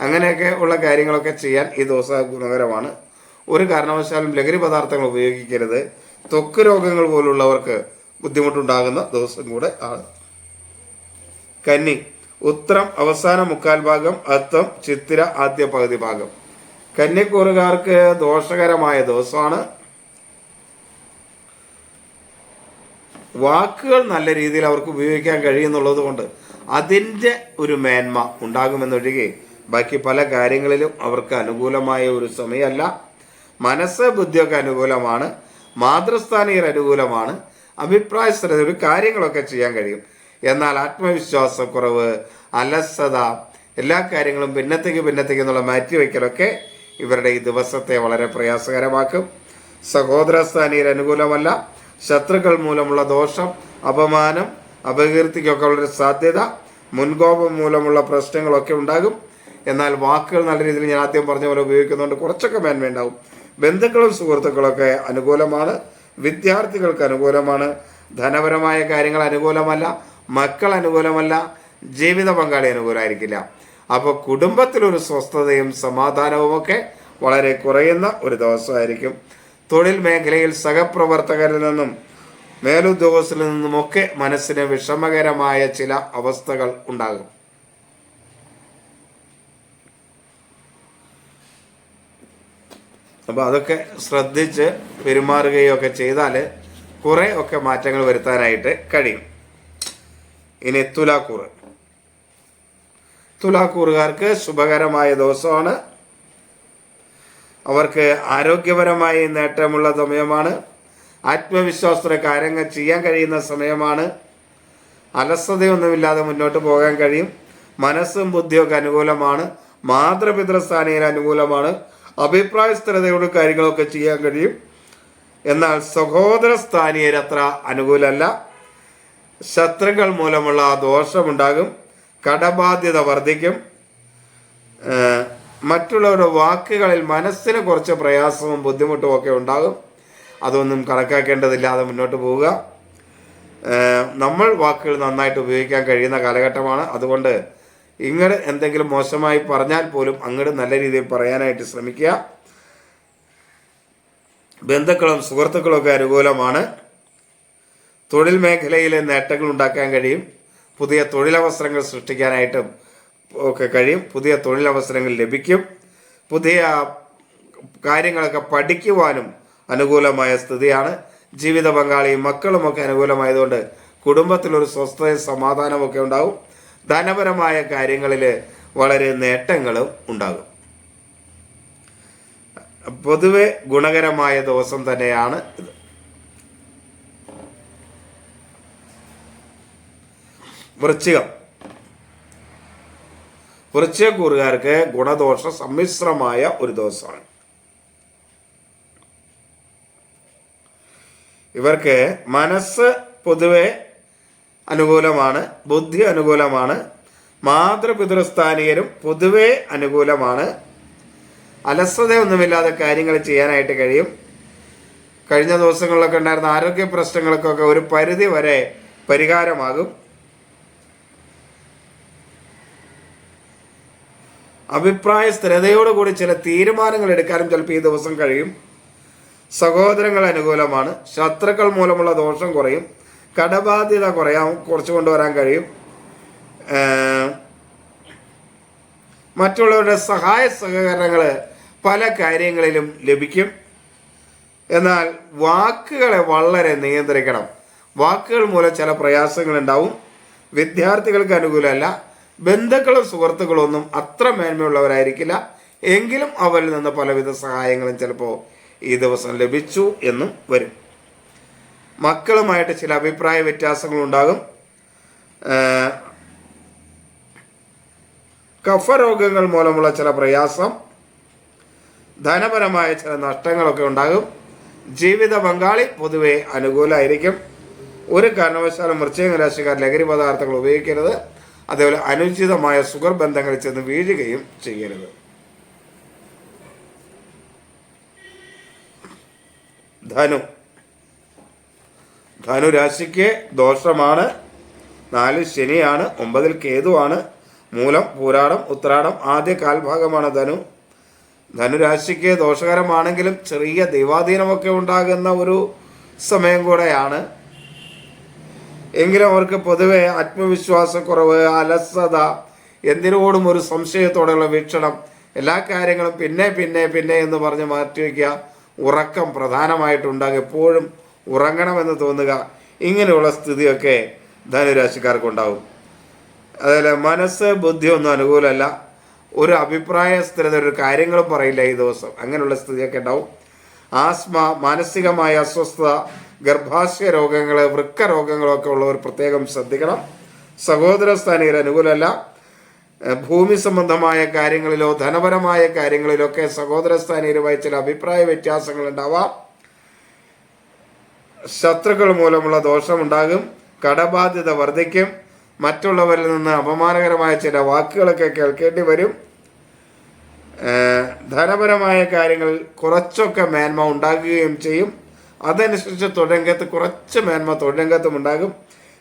അങ്ങനെയൊക്കെ ഉള്ള കാര്യങ്ങളൊക്കെ ചെയ്യാൻ ഈ ദിവസം ഗുണകരമാണ്. ഒരു കാരണവശാലും ലഹരി പദാർത്ഥങ്ങൾ ഉപയോഗിക്കരുത്. ത്വക്ക് രോഗങ്ങൾ പോലുള്ളവർക്ക് ബുദ്ധിമുട്ടുണ്ടാകുന്ന ദിവസം കൂടെ ആണ്. കന്നി, ഉത്രം അവസാന മുക്കാൽ ഭാഗം, അത്തം ചിത്തിര ആദ്യ പകുതി ഭാഗം. കന്യക്കൂറുകാർക്ക് ദോഷകരമായ ദിവസമാണ്. വാക്കുകൾ നല്ല രീതിയിൽ അവർക്ക് ഉപയോഗിക്കാൻ കഴിയുന്നുള്ളത് കൊണ്ട് അതിൻ്റെ ഒരു മേന്മ ഉണ്ടാകുമെന്നൊഴികെ ബാക്കി പല കാര്യങ്ങളിലും അവർക്ക് അനുകൂലമായ ഒരു സമയമല്ല. മനസ്സ് ബുദ്ധിയൊക്കെ അനുകൂലമാണ്. മാതൃസ്ഥാനീയർ അനുകൂലമാണ്. അഭിപ്രായ സ്ഥിരത ഒരു കാര്യങ്ങളൊക്കെ ചെയ്യാൻ കഴിയും. എന്നാൽ ആത്മവിശ്വാസക്കുറവ്, അലസത, എല്ലാ കാര്യങ്ങളും പിന്നത്തേക്ക് എന്നുള്ള മാറ്റിവെക്കലൊക്കെ ഇവരുടെ ഈ ദിവസത്തെ വളരെ പ്രയാസകരമാക്കും. സഹോദരസ്ഥാനീയർ അനുകൂലമല്ല. ശത്രുക്കൾ മൂലമുള്ള ദോഷം, അപമാനം, അപകീർത്തിക്കൊക്കെ ഉള്ളൊരു സാധ്യത, മുൻകോപം മൂലമുള്ള പ്രശ്നങ്ങളൊക്കെ ഉണ്ടാകും. എന്നാൽ വാക്കുകൾ നല്ല രീതിയിൽ ഞാൻ ആദ്യം പറഞ്ഞ പോലെ ഉപയോഗിക്കുന്നതുകൊണ്ട് കുറച്ചൊക്കെ മേന്മയുണ്ടാവും. ബന്ധുക്കളും സുഹൃത്തുക്കളൊക്കെ അനുകൂലമാണ്. വിദ്യാർത്ഥികൾക്ക് അനുകൂലമാണ്. ധനപരമായ കാര്യങ്ങൾ അനുകൂലമല്ല. മക്കൾ അനുകൂലമല്ല. ജീവിത പങ്കാളി അനുകൂലമായിരിക്കില്ല. അപ്പോൾ കുടുംബത്തിലൊരു സ്വസ്ഥതയും സമാധാനവും ഒക്കെ വളരെ കുറയുന്ന ഒരു ദിവസമായിരിക്കും. തൊഴിൽ മേഖലയിൽ സഹപ്രവർത്തകരിൽ നിന്നും മേലുദ്യോഗസ്ഥരിൽ നിന്നുമൊക്കെ മനസ്സിന് വിഷമകരമായ ചില അവസ്ഥകൾ ഉണ്ടാകും. അപ്പോൾ അതൊക്കെ ശ്രദ്ധിച്ച് പെരുമാറുകയൊക്കെ ചെയ്താൽ കുറേ ഒക്കെ മാറ്റങ്ങൾ വരുത്താനായിട്ട് കഴിയും. ഇനി തുലാക്കൂറ്. തുലാക്കൂറുകാർക്ക് ശുഭകരമായ ദിവസമാണ്. അവർക്ക് ആരോഗ്യപരമായി നേട്ടമുള്ള സമയമാണ്. ആത്മവിശ്വാസത്തോടെ കാര്യങ്ങൾ ചെയ്യാൻ കഴിയുന്ന സമയമാണ്. അലസതയൊന്നുമില്ലാതെ മുന്നോട്ട് പോകാൻ കഴിയും. മനസ്സും ബുദ്ധിയൊക്കെ അനുകൂലമാണ്. മാതൃപിതൃസ്ഥാനീയർ അനുകൂലമാണ്. അഭിപ്രായ സ്ഥിരതയോട് കാര്യങ്ങളൊക്കെ ചെയ്യാൻ കഴിയും. എന്നാൽ സഹോദര സ്ഥാനീയർ അത്ര അനുകൂലമല്ല. ശത്രുക്കൾ മൂലമുള്ള ദോഷമുണ്ടാകും. കടബാധ്യത വർദ്ധിക്കും. മറ്റുള്ളവരുടെ വാക്കുകളിൽ മനസ്സിന് കുറച്ച് പ്രയാസവും ബുദ്ധിമുട്ടും ഒക്കെ ഉണ്ടാകും. അതൊന്നും കണക്കാക്കേണ്ടതില്ലാതെ മുന്നോട്ട് പോവുക. നമ്മൾ വാക്കുകൾ നന്നായിട്ട് ഉപയോഗിക്കാൻ കഴിയുന്ന കാലഘട്ടമാണ്. അതുകൊണ്ട് ഇങ്ങോട്ട് എന്തെങ്കിലും മോശമായി പറഞ്ഞാൽ പോലും അങ്ങോട്ട് നല്ല രീതിയിൽ പറയാനായിട്ട് ശ്രമിക്കുക. ബന്ധുക്കളും സുഹൃത്തുക്കളും ഒക്കെ അനുകൂലമാണ്. തൊഴിൽ മേഖലയിലെ നേട്ടങ്ങൾ ഉണ്ടാക്കാൻ കഴിയും. പുതിയ തൊഴിലവസരങ്ങൾ സൃഷ്ടിക്കാനായിട്ടും ഒക്കെ കഴിയും. പുതിയ തൊഴിലവസരങ്ങൾ ലഭിക്കും. പുതിയ കാര്യങ്ങളൊക്കെ പഠിക്കുവാനും അനുകൂലമായ സ്ഥിതിയാണ്. ജീവിത പങ്കാളിയും മക്കളുമൊക്കെ അനുകൂലമായതുകൊണ്ട് കുടുംബത്തിലൊരു സ്വസ്ഥതയും സമാധാനമൊക്കെ ഉണ്ടാവും. ധനപരമായ കാര്യങ്ങളിൽ വളരെ നേട്ടങ്ങളും ഉണ്ടാകും. പൊതുവെ ഗുണകരമായ ദിവസം തന്നെയാണ് ഇത്. വൃശ്ചികം. വൃശ്ചികക്കൂറുകാർക്ക് ഗുണദോഷ സമ്മിശ്രമായ ഒരു ദിവസമാണ്. ഇവർക്ക് മനസ്സ് പൊതുവെ അനുകൂലമാണ്, ബുദ്ധി അനുകൂലമാണ്, മാതൃപിതൃസ്ഥാനീയരും പൊതുവെ അനുകൂലമാണ്. അലസതയൊന്നുമില്ലാതെ കാര്യങ്ങൾ ചെയ്യാനായിട്ട് കഴിയും. കഴിഞ്ഞ ദിവസങ്ങളിലൊക്കെ ഉണ്ടായിരുന്ന ആരോഗ്യ പ്രശ്നങ്ങൾക്കൊക്കെ ഒരു പരിധി വരെ പരിഹാരമാകും. അഭിപ്രായ സ്ഥിരതയോടുകൂടി ചില തീരുമാനങ്ങൾ എടുക്കാനും ചിലപ്പോൾ ഈ ദിവസം കഴിയും. സഹോദരങ്ങൾ അനുകൂലമാണ്. ശത്രുക്കൾ മൂലമുള്ള ദോഷം കുറയും. കടബാധ്യത കുറച്ചു കൊണ്ടുവരാൻ കഴിയും. മറ്റുള്ളവരുടെ സഹായ സഹകരണങ്ങൾ പല കാര്യങ്ങളിലും ലഭിക്കും. എന്നാൽ വാക്കുകളെ വളരെ നിയന്ത്രിക്കണം. വാക്കുകൾ മൂലം ചില പ്രയാസങ്ങളുണ്ടാവും. വിദ്യാർത്ഥികൾക്ക് അനുകൂലമല്ല. ബന്ധുക്കളും സുഹൃത്തുക്കളും ഒന്നും അത്ര മേന്മയുള്ളവരായിരിക്കില്ല. എങ്കിലും അവരിൽ നിന്ന് പലവിധ സഹായങ്ങളും ചിലപ്പോൾ ഈ ദിവസം ലഭിച്ചു എന്നും വരും. മക്കളുമായിട്ട് ചില അഭിപ്രായ വ്യത്യാസങ്ങളുണ്ടാകും. കഫരോഗങ്ങൾ മൂലമുള്ള ചില പ്രയാസം, ധനപരമായ ചില നഷ്ടങ്ങളൊക്കെ ഉണ്ടാകും. ജീവിത പങ്കാളി പൊതുവെ അനുകൂലമായിരിക്കും. ഒരു കാരണവശാലും വൃശ്ചിക രാശിക്കാർ ലഹരി പദാർത്ഥങ്ങൾ ഉപയോഗിക്കരുത്. അതേപോലെ അനുചിതമായ സുഖർ ബന്ധങ്ങളിൽ ചെന്ന് വീഴുകയും ചെയ്യരുത്. ധനുരാശിക്ക് ദോഷമാണ്. 4 ശനിയാണ്, 9 കേതുവാണ്. മൂലം, പൂരാടം, ഉത്രാടം ആദ്യ കാൽഭാഗമാണ് ധനുരാശിക്ക് ദോഷകരമാണെങ്കിലും ചെറിയ ദൈവാധീനമൊക്കെ ഉണ്ടാകുന്ന ഒരു സമയം കൂടെയാണ്. എങ്കിലും അവർക്ക് പൊതുവെ ആത്മവിശ്വാസക്കുറവ്, അലസത, എന്തിനോടും ഒരു സംശയത്തോടെയുള്ള വീക്ഷണം, എല്ലാ കാര്യങ്ങളും പിന്നെ എന്ന് പറഞ്ഞ് മാറ്റിവെക്കുക, ഉറക്കം പ്രധാനമായിട്ടുണ്ടാകും, എപ്പോഴും ഉറങ്ങണമെന്ന് തോന്നുക, ഇങ്ങനെയുള്ള സ്ഥിതിയൊക്കെ ധനുരാശിക്കാർക്കുണ്ടാവും. അതുപോലെ മനസ്സ്, ബുദ്ധിയൊന്നും അനുകൂലമല്ല. ഒരു അഭിപ്രായ സ്ഥിരത, ഒരു കാര്യങ്ങളും പറയില്ല ഈ ദിവസം. അങ്ങനെയുള്ള സ്ഥിതിയൊക്കെ ഉണ്ടാവും. ആസ്മ, മാനസികമായ അസ്വസ്ഥത, ഗർഭാശയ രോഗങ്ങൾ, വൃക്ക രോഗങ്ങളൊക്കെ ഉള്ളവർ പ്രത്യേകം ശ്രദ്ധിക്കണം. സഹോദരസ്ഥാനീയർ അനുകൂലമല്ല. ഭൂമി സംബന്ധമായ കാര്യങ്ങളിലോ ധനപരമായ കാര്യങ്ങളിലൊക്കെ സഹോദരസ്ഥാനീയരുമായി ചില അഭിപ്രായ വ്യത്യാസങ്ങൾ ഉണ്ടാവാം. ശത്രുക്കൾ മൂലമുള്ള ദോഷമുണ്ടാകും. കടബാധ്യത വർദ്ധിക്കും. മറ്റുള്ളവരിൽ നിന്ന് അപമാനകരമായ ചില വാക്കുകളൊക്കെ കേൾക്കേണ്ടി വരും. ധനപരമായ കാര്യങ്ങളിൽ കുറച്ചൊക്കെ മേന്മ ഉണ്ടാകുകയും ചെയ്യും. അതനുസരിച്ച് തൊഴിൽരംഗത്ത് കുറച്ച് മേന്മ തൊഴിൽരംഗത്തും ഉണ്ടാകും.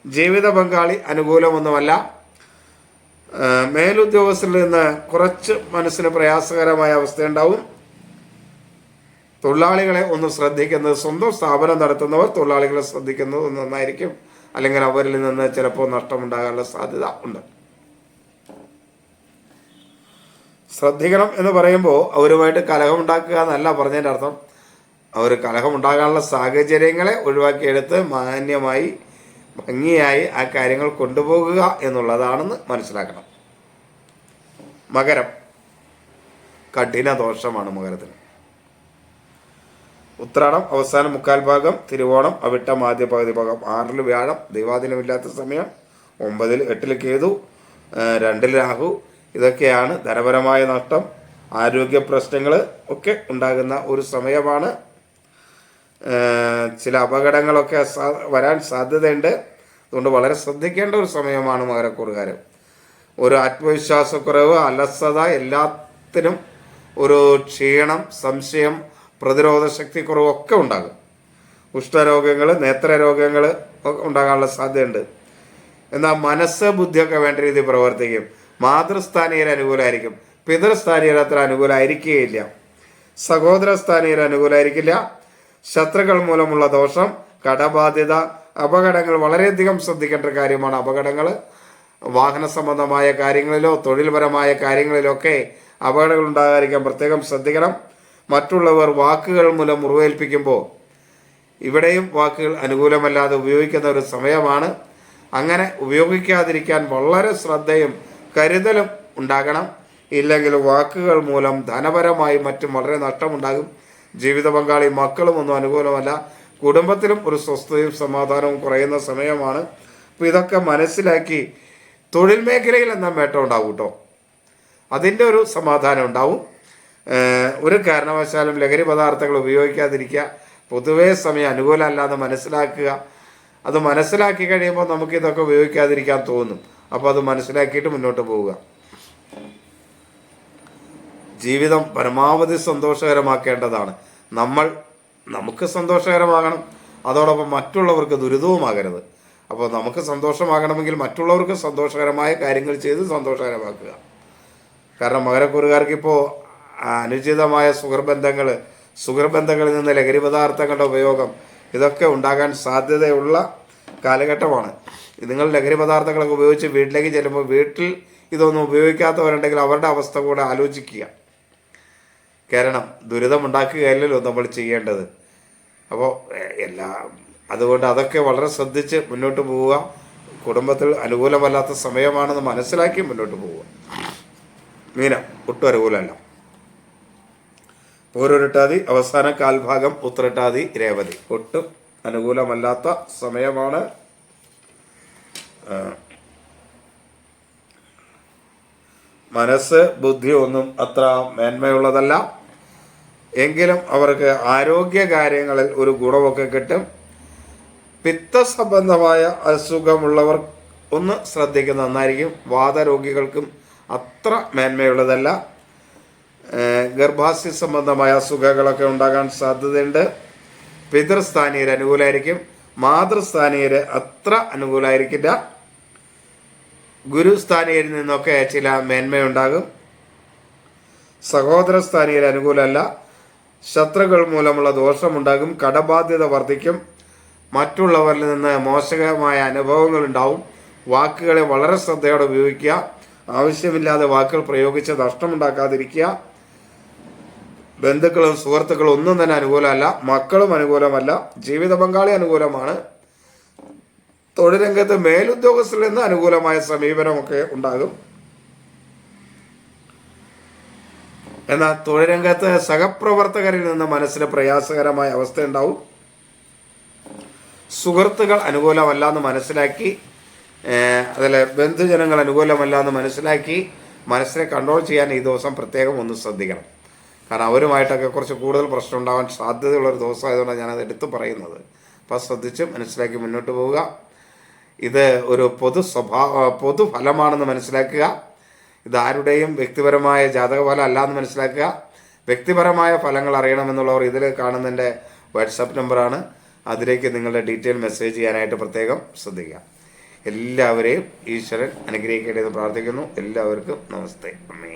ജീവിത പങ്കാളി അനുകൂലമൊന്നുമല്ല. മേലുദ്യോഗസ്ഥരിൽ നിന്ന് കുറച്ച് മനസ്സിന് പ്രയാസകരമായ അവസ്ഥയുണ്ടാവും. തൊഴിലാളികളെ ഒന്ന് ശ്രദ്ധിക്കുന്നത്, സ്വന്തം സ്ഥാപനം നടത്തുന്നവർ തൊഴിലാളികളെ ശ്രദ്ധിക്കുന്നത് നന്നായിരിക്കും. അല്ലെങ്കിൽ അവരിൽ നിന്ന് ചിലപ്പോൾ നഷ്ടമുണ്ടാകാനുള്ള സാധ്യത ഉണ്ട്. ശ്രദ്ധിക്കണം എന്ന് പറയുമ്പോൾ അവരുമായിട്ട് കലഹമുണ്ടാക്കുക എന്നല്ല പറഞ്ഞതിൻ്റെ അർത്ഥം. അവർ കലഹമുണ്ടാകാനുള്ള സാഹചര്യങ്ങളെ ഒഴിവാക്കിയെടുത്ത് മാന്യമായി ഭംഗിയായി ആ കാര്യങ്ങൾ കൊണ്ടുപോകുക എന്നുള്ളതാണെന്ന് മനസ്സിലാക്കണം. മകരം, കഠിന ദോഷമാണ് മകരത്തിന്. ഉത്രാടം അവസാനം 3/4 ഭാഗം, തിരുവോണം അവിട്ടം ആദ്യ പകുതി ഭാഗം. 6 വ്യാഴം, ദൈവാധീനമില്ലാത്ത സമയം. 9 8 കേതു, 2 രാഹു. ഇതൊക്കെയാണ് ധനപരമായ നഷ്ടം, ആരോഗ്യ പ്രശ്നങ്ങൾ ഒക്കെ ഉണ്ടാകുന്ന ഒരു സമയമാണ്. ചില അപകടങ്ങളൊക്കെ വരാൻ സാധ്യതയുണ്ട്. അതുകൊണ്ട് വളരെ ശ്രദ്ധിക്കേണ്ട ഒരു സമയമാണ് മകരക്കൂറുകാർ. ഒരു ആത്മവിശ്വാസക്കുറവ്, അലസത, എല്ലാത്തിനും ഒരു ക്ഷീണം, സംശയം, പ്രതിരോധ ശക്തി കുറവൊക്കെ ഉണ്ടാകും. ഉഷ്ണരോഗങ്ങൾ, നേത്രരോഗങ്ങൾ ഒക്കെ ഉണ്ടാകാനുള്ള സാധ്യതയുണ്ട്. എന്നാൽ മനസ്സ്, ബുദ്ധിയൊക്കെ വേണ്ട രീതിയിൽ പ്രവർത്തിക്കും. മാതൃസ്ഥാനീയർ അനുകൂലമായിരിക്കും. പിതൃസ്ഥാനീയർ അത്ര അനുകൂലമായിരിക്കുകയില്ല. സഹോദരസ്ഥാനീയർ അനുകൂലമായിരിക്കില്ല. ശത്രുക്കൾ മൂലമുള്ള ദോഷം, കടബാധ്യത, അപകടങ്ങൾ വളരെയധികം ശ്രദ്ധിക്കേണ്ട കാര്യമാണ്. അപകടങ്ങൾ വാഹന സംബന്ധമായ കാര്യങ്ങളിലോ തൊഴിൽപരമായ കാര്യങ്ങളിലൊക്കെ അപകടങ്ങൾ ഉണ്ടാകാതിരിക്കാൻ പ്രത്യേകം ശ്രദ്ധിക്കണം. മറ്റുള്ളവർ വാക്കുകൾ മൂലം മുറിവേൽപ്പിക്കുമ്പോൾ ഇവിടെയും വാക്കുകൾ അനുകൂലമല്ലാതെ ഉപയോഗിക്കുന്ന ഒരു സമയമാണ്. അങ്ങനെ ഉപയോഗിക്കാതിരിക്കാൻ വളരെ ശ്രദ്ധയും കരുതലും ഉണ്ടാകണം. ഇല്ലെങ്കിൽ വാക്കുകൾ മൂലം ധനപരമായി മറ്റും വളരെ നഷ്ടമുണ്ടാകും. ജീവിത പങ്കാളി, മക്കളും ഒന്നും അനുകൂലമല്ല. കുടുംബത്തിലും ഒരു സ്വസ്ഥതയും സമാധാനവും കുറയുന്ന സമയമാണ്. അപ്പോൾ ഇതൊക്കെ മനസ്സിലാക്കി തൊഴിൽ മേഖലയിൽ എന്നാൽ നേട്ടം ഉണ്ടാവും കേട്ടോ. അതിൻ്റെ ഒരു സമാധാനം ഉണ്ടാവും. ഒരു കാരണവശാലും ലഹരി പദാർത്ഥങ്ങൾ ഉപയോഗിക്കാതിരിക്കുക. പൊതുവേ സമയം അനുകൂലമല്ലാതെ മനസ്സിലാക്കുക. അത് മനസ്സിലാക്കി കഴിയുമ്പോൾ നമുക്കിതൊക്കെ ഉപയോഗിക്കാതിരിക്കാൻ തോന്നും. അപ്പോൾ അത് മനസ്സിലാക്കിയിട്ട് മുന്നോട്ട് പോവുക. ജീവിതം പരമാവധി സന്തോഷകരമാക്കേണ്ടതാണ്. നമുക്ക് സന്തോഷകരമാകണം, അതോടൊപ്പം മറ്റുള്ളവർക്ക് ദുരിതവുമാകരുത്. അപ്പോൾ നമുക്ക് സന്തോഷമാകണമെങ്കിൽ മറ്റുള്ളവർക്ക് സന്തോഷകരമായ കാര്യങ്ങൾ ചെയ്ത് സന്തോഷകരമാക്കുക. കാരണം മകരക്കൂറുകാർക്ക് ഇപ്പോൾ അനുചിതമായ സുഹൃബന്ധങ്ങളിൽ നിന്ന് ലഹരി പദാർത്ഥങ്ങളുടെ ഉപയോഗം ഇതൊക്കെ ഉണ്ടാകാൻ സാധ്യതയുള്ള കാലഘട്ടമാണ്. നിങ്ങൾ ലഹരി പദാർത്ഥങ്ങളൊക്കെ ഉപയോഗിച്ച് വീട്ടിലേക്ക് ചെല്ലുമ്പോൾ വീട്ടിൽ ഇതൊന്നും ഉപയോഗിക്കാത്തവരുണ്ടെങ്കിൽ അവരുടെ അവസ്ഥ കൂടെ ആലോചിക്കുക. കാരണം ദുരിതമുണ്ടാക്കുകയല്ലല്ലോ നമ്മൾ ചെയ്യേണ്ടത്. അപ്പോൾ അതുകൊണ്ട് അതൊക്കെ വളരെ ശ്രദ്ധിച്ച് മുന്നോട്ട് പോവുക. കുടുംബത്തിൽ അനുകൂലമല്ലാത്ത സമയമാണെന്ന് മനസ്സിലാക്കി മുന്നോട്ട് പോവുക. മീനം ഒട്ടും അനുകൂലമല്ല. പൂരുരുട്ടാതി അവസാന കാൽഭാഗം ഉത്രട്ടാതി രേവതി ഒട്ടും അനുകൂലമല്ലാത്ത സമയമാണ്. മനസ്സ് ബുദ്ധി ഒന്നും അത്ര മേന്മയുള്ളതല്ല. എങ്കിലും അവർക്ക് ആരോഗ്യ കാര്യങ്ങളിൽ ഒരു ഗുണമൊക്കെ കിട്ടും. പിത്തസംബന്ധമായ അസുഖമുള്ളവർ ഒന്ന് ശ്രദ്ധിക്കുന്നത് നന്നായിരിക്കും. വാതരോഗികൾക്കും അത്ര മേന്മയുള്ളതല്ല. ഗർഭാശയ സംബന്ധമായ അസുഖങ്ങളൊക്കെ ഉണ്ടാകാൻ സാധ്യതയുണ്ട്. പിതൃസ്ഥാനീയർ അനുകൂലമായിരിക്കും. മാതൃസ്ഥാനീയർ അത്ര അനുകൂലമായിരിക്കില്ല. ഗുരുസ്ഥാനീയരിൽ നിന്നൊക്കെ ചില മേന്മയുണ്ടാകും. സഹോദരസ്ഥാനീയർ അനുകൂലമല്ല. ശത്രുക്കൾ മൂലമുള്ള ദോഷമുണ്ടാകും. കടബാധ്യത വർദ്ധിക്കും. മറ്റുള്ളവരിൽ നിന്ന് മോശകരമായ അനുഭവങ്ങൾ ഉണ്ടാവും. വാക്കുകളെ വളരെ ശ്രദ്ധയോടെ ഉപയോഗിക്കുക. ആവശ്യമില്ലാതെ വാക്കുകൾ പ്രയോഗിച്ച് നഷ്ടമുണ്ടാക്കാതിരിക്കുക. ബന്ധുക്കളും സുഹൃത്തുക്കളും ഒന്നും തന്നെ അനുകൂലമല്ല. മക്കളും അനുകൂലമല്ല. ജീവിത പങ്കാളി അനുകൂലമാണ്. തൊഴിൽ രംഗത്ത് മേലുദ്യോഗസ്ഥരിൽ നിന്ന് അനുകൂലമായ സമീപനമൊക്കെ ഉണ്ടാകും. എന്നാൽ തൊഴിൽ രംഗത്ത് സഹപ്രവർത്തകരിൽ നിന്ന് മനസ്സിന് പ്രയാസകരമായ അവസ്ഥ ഉണ്ടാവും. സുഹൃത്തുക്കൾ അനുകൂലമല്ല എന്ന് മനസ്സിലാക്കി, അതിൽ ബന്ധുജനങ്ങൾ അനുകൂലമല്ല എന്ന് മനസ്സിലാക്കി മനസ്സിനെ കൺട്രോൾ ചെയ്യാൻ ഈ ദിവസം പ്രത്യേകം ഒന്ന് ശ്രദ്ധിക്കണം. കാരണം അവരുമായിട്ടൊക്കെ കുറച്ച് കൂടുതൽ പ്രശ്നം ഉണ്ടാവാൻ സാധ്യതയുള്ളൊരു ദിവസമായതുകൊണ്ടാണ് ഞാനത് എടുത്തു പറയുന്നത്. അപ്പോൾ ശ്രദ്ധിച്ച് മനസ്സിലാക്കി മുന്നോട്ട് പോവുക. ഇത് ഒരു പൊതുഫലമാണെന്ന് മനസ്സിലാക്കുക. ഇതാരുടെയും വ്യക്തിപരമായ ജാതകഫലം അല്ല എന്ന് മനസ്സിലാക്കുക. വ്യക്തിപരമായ ഫലങ്ങൾ അറിയണമെന്നുള്ളവർ ഇതിൽ കാണുന്നതിൻ്റെ വാട്സാപ്പ് നമ്പറാണ്. അതിലേക്ക് നിങ്ങളുടെ ഡീറ്റെയിൽ മെസ്സേജ് ചെയ്യാനായിട്ട് പ്രത്യേകം ശ്രദ്ധിക്കുക. എല്ലാവരെയും ഈശ്വരൻ അനുഗ്രഹിക്കട്ടെ എന്ന് പ്രാർത്ഥിക്കുന്നു. എല്ലാവർക്കും നമസ്തേ. അമ്മേ.